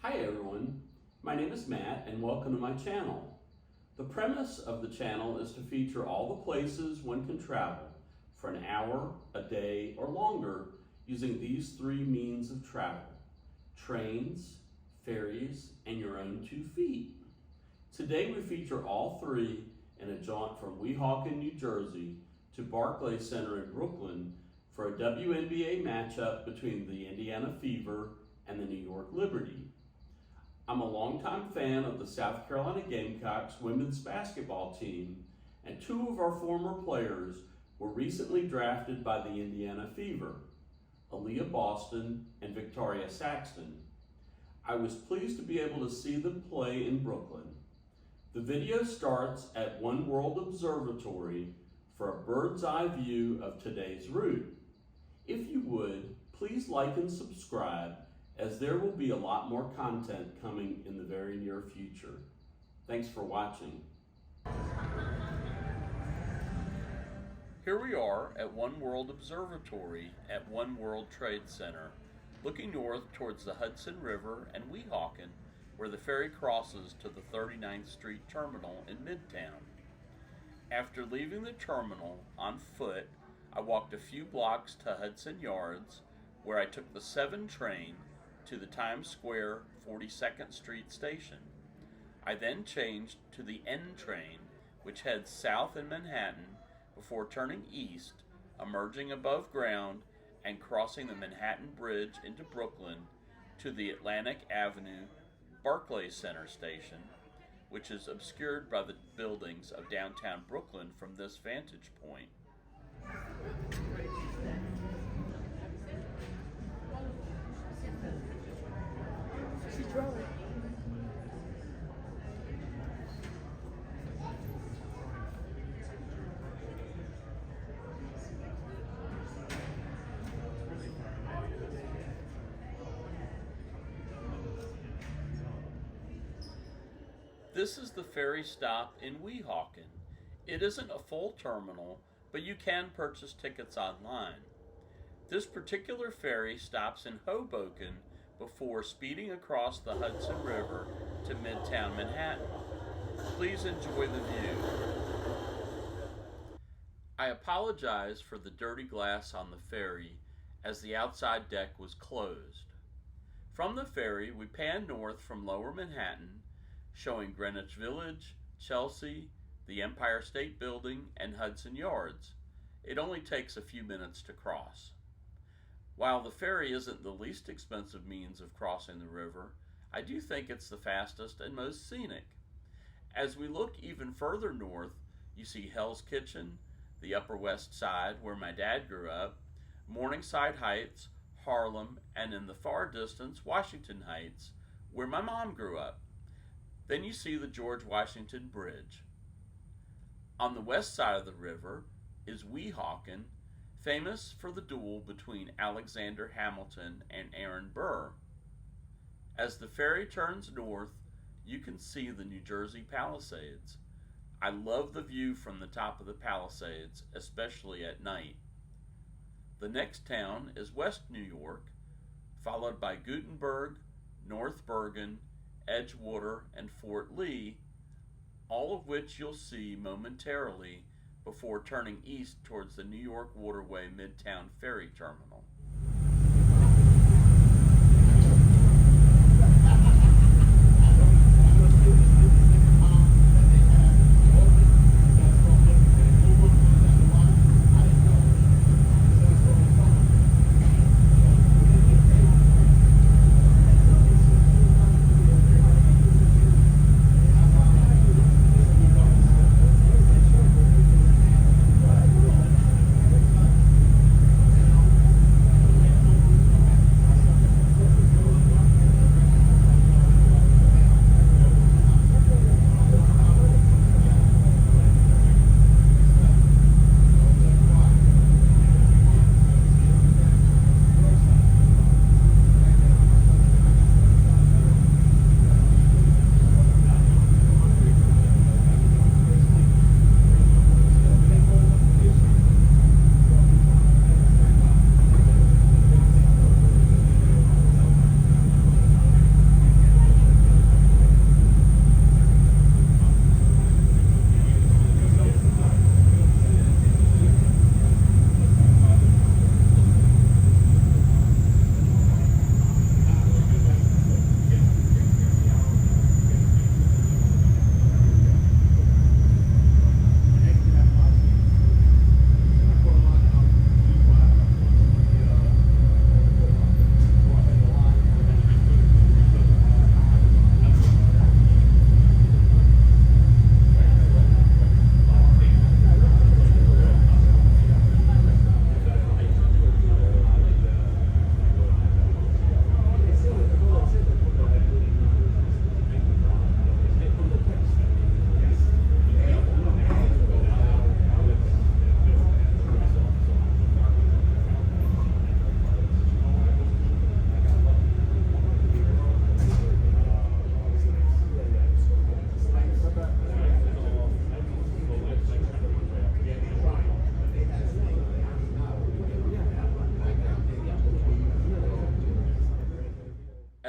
Hi everyone, my name is Matt and welcome to my channel. The premise of the channel is to feature all the places one can travel for an hour, a day, or longer using these three means of travel: trains, ferries, and your own 2 feet. Today we feature all three in a jaunt from Weehawken, New Jersey to Barclays Center in Brooklyn for a WNBA matchup between the Indiana Fever and the New York Liberty. I'm a longtime fan of the South Carolina Gamecocks women's basketball team, and 2 of our former players were recently drafted by the Indiana Fever, Aaliyah Boston and Victoria Saxton. I was pleased to be able to see them play in Brooklyn. The video starts at One World Observatory for a bird's eye view of today's route. If you would, please like and subscribe, as there will be a lot more content coming in the very near future. Thanks for watching. Here we are at One World Observatory at One World Trade Center, looking north towards the Hudson River and Weehawken, where the ferry crosses to the 39th Street Terminal in Midtown. After leaving the terminal on foot, I walked a few blocks to Hudson Yards, where I took the 7 train to the Times Square 42nd Street station. I then changed to the N train, which heads south in Manhattan before turning east, emerging above ground and crossing the Manhattan Bridge into Brooklyn to the Atlantic Avenue Barclays Center station, which is obscured by the buildings of downtown Brooklyn from this vantage point. She's rolling. This is the ferry stop in Weehawken. It isn't a full terminal, but you can purchase tickets online. This particular ferry stops in Hoboken before speeding across the Hudson River to Midtown Manhattan. Please enjoy the view. I apologize for the dirty glass on the ferry, as the outside deck was closed. From the ferry, we pan north from Lower Manhattan, showing Greenwich Village, Chelsea, the Empire State Building, and Hudson Yards. It only takes a few minutes to cross. While the ferry isn't the least expensive means of crossing the river, I do think it's the fastest and most scenic. As we look even further north, you see Hell's Kitchen, the Upper West Side, where my dad grew up, Morningside Heights, Harlem, and in the far distance, Washington Heights, where my mom grew up. Then you see the George Washington Bridge. On the west side of the river is Weehawken, famous for the duel between Alexander Hamilton and Aaron Burr. As the ferry turns north, you can see the New Jersey Palisades. I love the view from the top of the Palisades, especially at night. The next town is West New York, followed by Gutenberg, North Bergen, Edgewater, and Fort Lee, all of which you'll see momentarily before turning east towards the New York Waterway Midtown Ferry Terminal.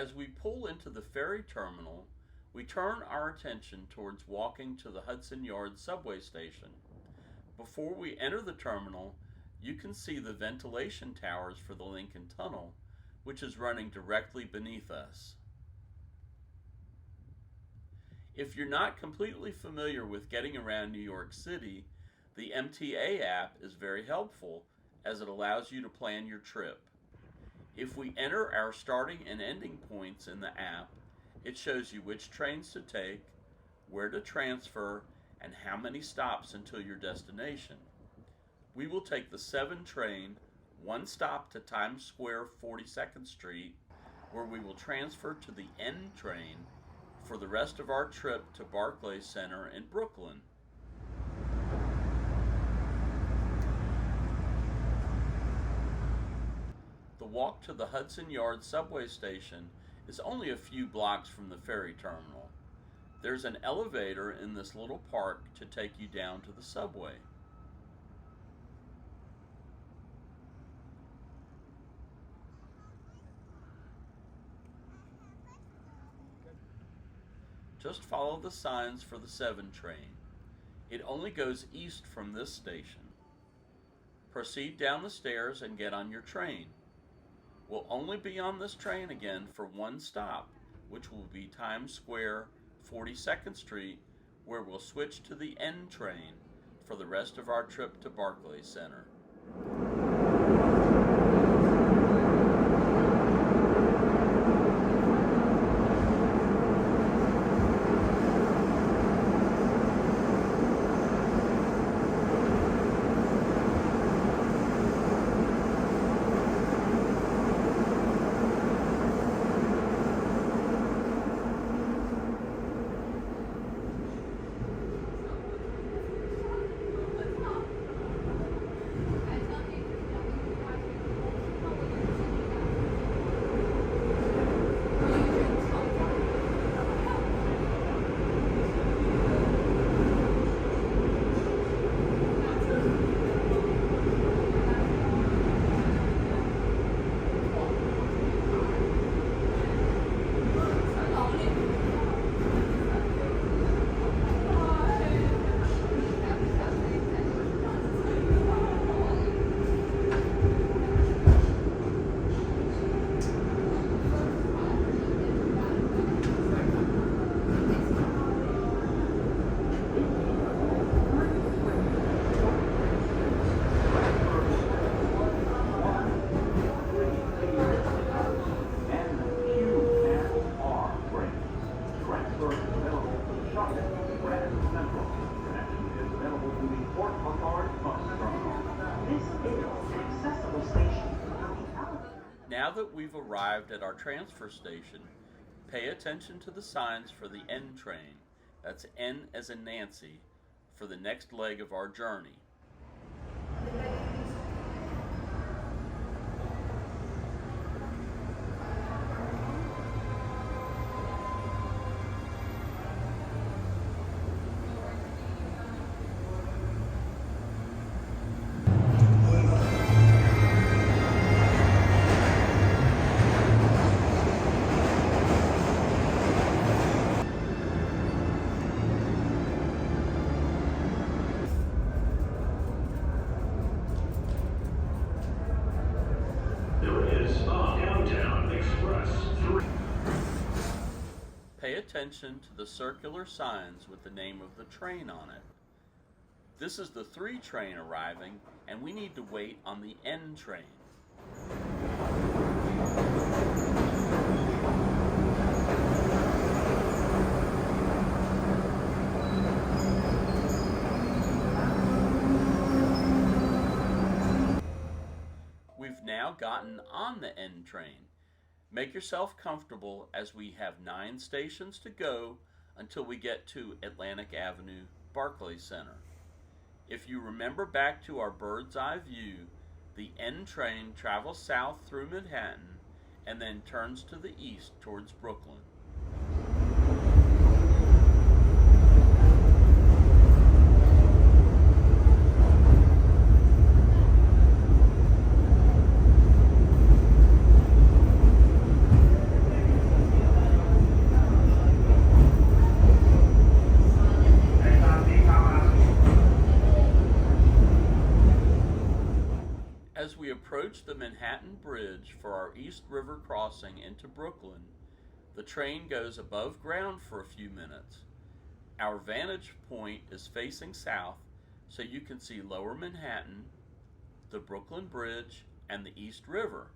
As we pull into the ferry terminal, we turn our attention towards walking to the Hudson Yards subway station. Before we enter the terminal, you can see the ventilation towers for the Lincoln Tunnel, which is running directly beneath us. If you're not completely familiar with getting around New York City, the MTA app is very helpful as it allows you to plan your trip. If we enter our starting and ending points in the app, it shows you which trains to take, where to transfer, and how many stops until your destination. We will take the 7 train, 1 stop to Times Square 42nd Street, where we will transfer to the N train for the rest of our trip to Barclays Center in Brooklyn. The walk to the Hudson Yards subway station is only a few blocks from the ferry terminal. There's an elevator in this little park to take you down to the subway. Just follow the signs for the 7 train. It only goes east from this station. Proceed down the stairs and get on your train. We'll only be on this train again for 1 stop, which will be Times Square 42nd Street, where we'll switch to the N train for the rest of our trip to Barclays Center. Now that we've arrived at our transfer station, pay attention to the signs for the N train, that's N as in Nancy, for the next leg of our journey. Pay attention to the circular signs with the name of the train on it. This is the 3 train arriving, and we need to wait on the N train. We've now gotten on the N train. Make yourself comfortable as we have 9 stations to go until we get to Atlantic Avenue, Barclays Center. If you remember back to our bird's eye view, the N train travels south through Manhattan and then turns to the east towards Brooklyn. approach the Manhattan Bridge for our East River crossing into Brooklyn, the train goes above ground for a few minutes. Our vantage point is facing south, so you can see Lower Manhattan, the Brooklyn Bridge, and the East River.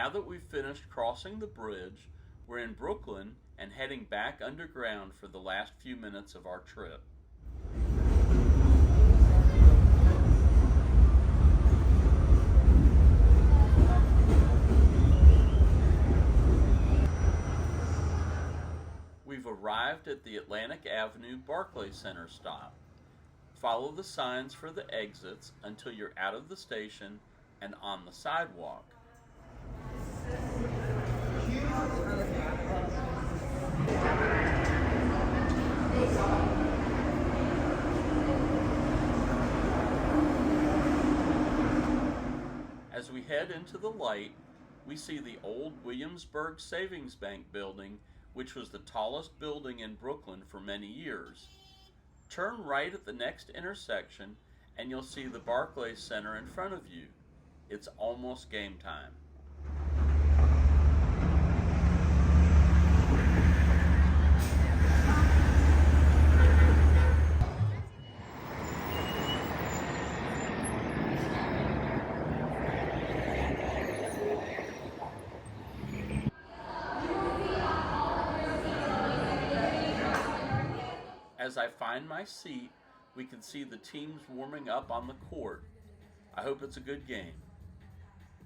Now that we've finished crossing the bridge, we're in Brooklyn and heading back underground for the last few minutes of our trip. We've arrived at the Atlantic Avenue Barclays Center stop. Follow the signs for the exits until you're out of the station and on the sidewalk. As we head into the light, we see the old Williamsburg Savings Bank building, which was the tallest building in Brooklyn for many years. Turn right at the next intersection and you'll see the Barclays Center in front of you. It's almost game time. As I find my seat, we can see the teams warming up on the court. I hope it's a good game.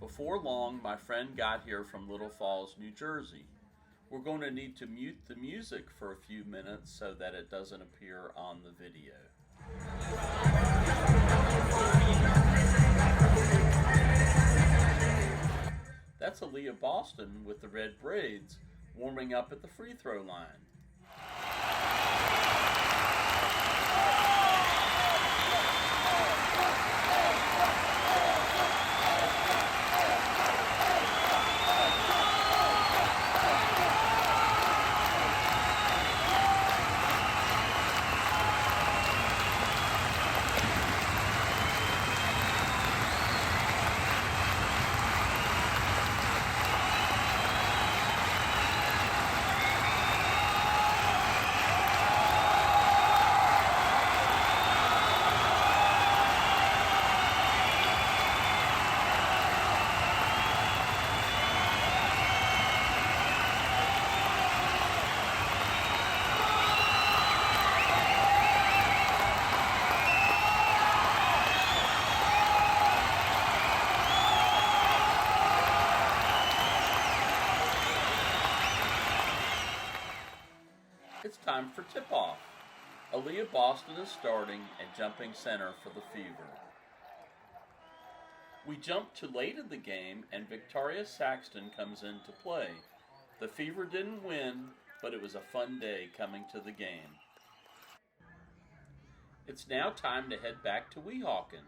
Before long, my friend got here from Little Falls, New Jersey. We're going to need to mute the music for a few minutes so that it doesn't appear on the video. That's Aaliyah Boston with the red braids warming up at the free throw line. time for tip-off. Aaliyah Boston is starting and jumping center for the Fever. We jump to late in the game and Victoria Saxton comes into play. The Fever didn't win, but it was a fun day coming to the game. It's now time to head back to Weehawken.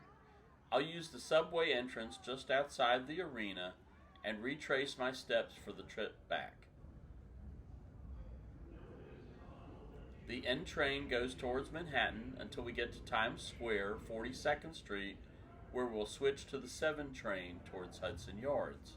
I'll use the subway entrance just outside the arena and retrace my steps for the trip back. The N train goes towards Manhattan until we get to Times Square, 42nd Street, where we'll switch to the 7 train towards Hudson Yards.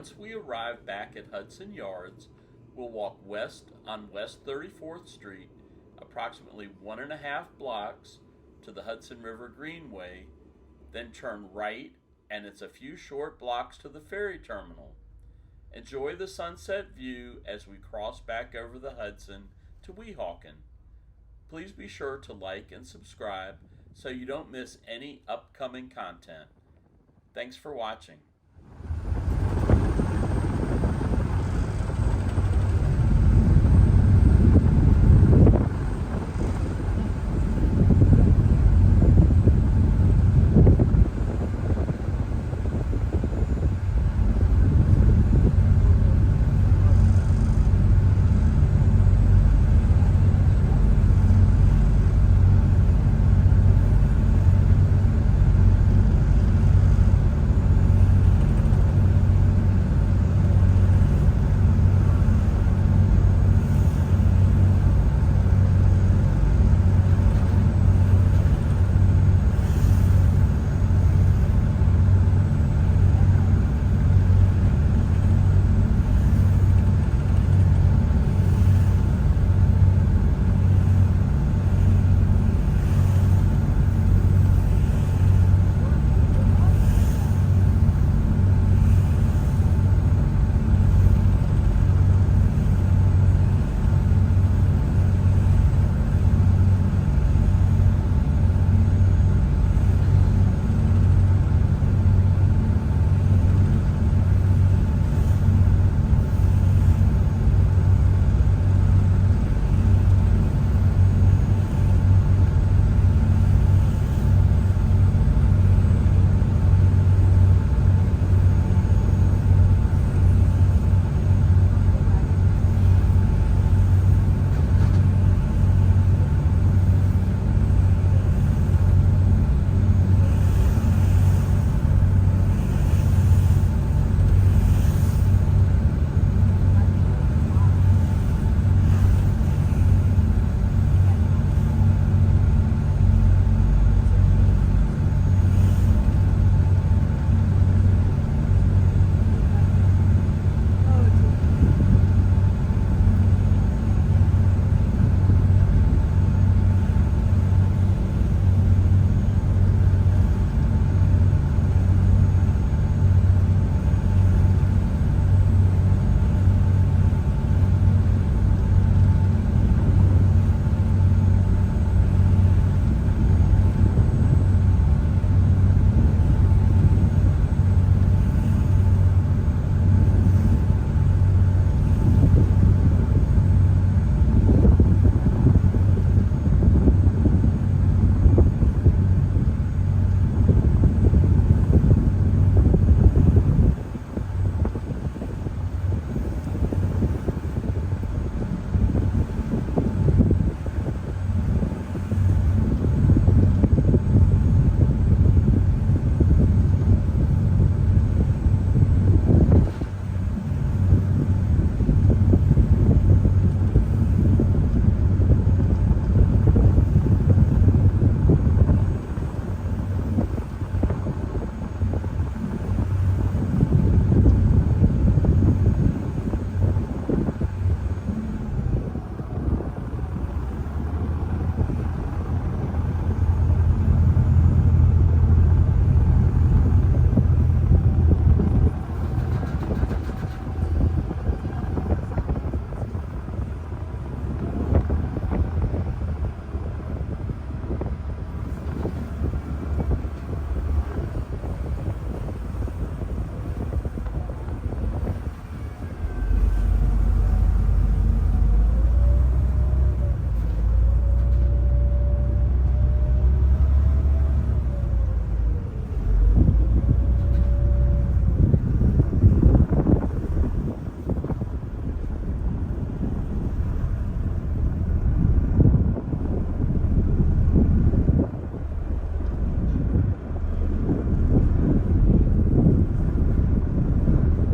Once we arrive back at Hudson Yards, we'll walk west on West 34th Street, approximately 1.5 blocks to the Hudson River Greenway, then turn right, and it's a few short blocks to the ferry terminal. Enjoy the sunset view as we cross back over the Hudson to Weehawken. Please be sure to like and subscribe so you don't miss any upcoming content. Thanks for watching.